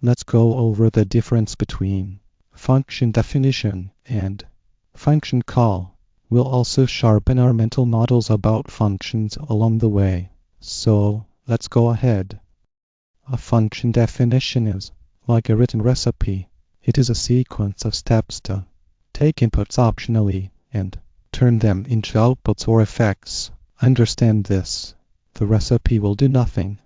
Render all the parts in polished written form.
Let's go over the difference between function definition and function call. We'll also sharpen our mental models about functions along the way. So, let's go ahead. A function definition is like a written recipe. It is a sequence of steps to take inputs optionally and turn them into outputs or effects. Understand this. The recipe will do nothing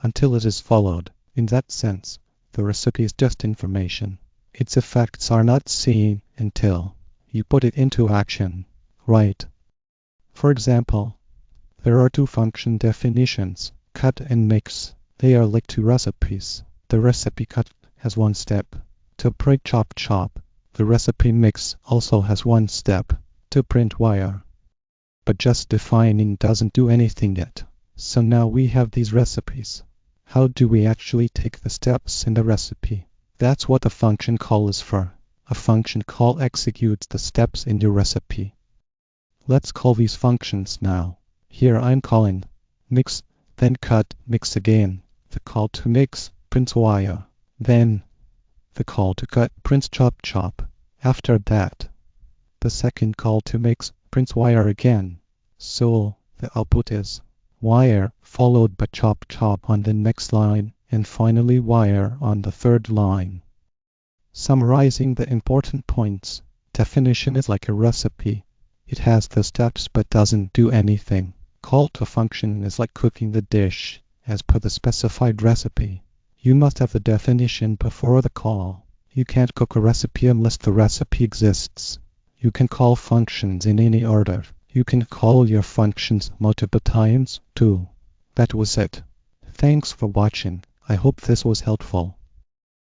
until it is followed. In that sense, the recipe is just information. Its effects are not seen until you put it into action. Right. For example, there are two function definitions, cut and mix. They are like two recipes. The recipe cut has one step, to print chop chop. The recipe mix also has one step, to print wire. But just defining doesn't do anything yet. So now we have these recipes. How do we actually take the steps in the recipe? That's what the function call is for. A function call executes the steps in your recipe. Let's call these functions now. Here I'm calling mix, then cut, mix again. The call to mix prints wire. Then the call to cut prints chop chop. After that, the second call to mix prints wire again. So the output is wire followed by chop chop on the next line and finally wire on the third line. Summarizing the important points, definition is like a recipe. It has the steps but doesn't do anything. Call to function is like cooking the dish as per the specified recipe. You must have the definition before the call. You can't cook a recipe unless the recipe exists. You can call functions in any order. You can call your functions multiple times too. That was it. Thanks for watching. I hope this was helpful.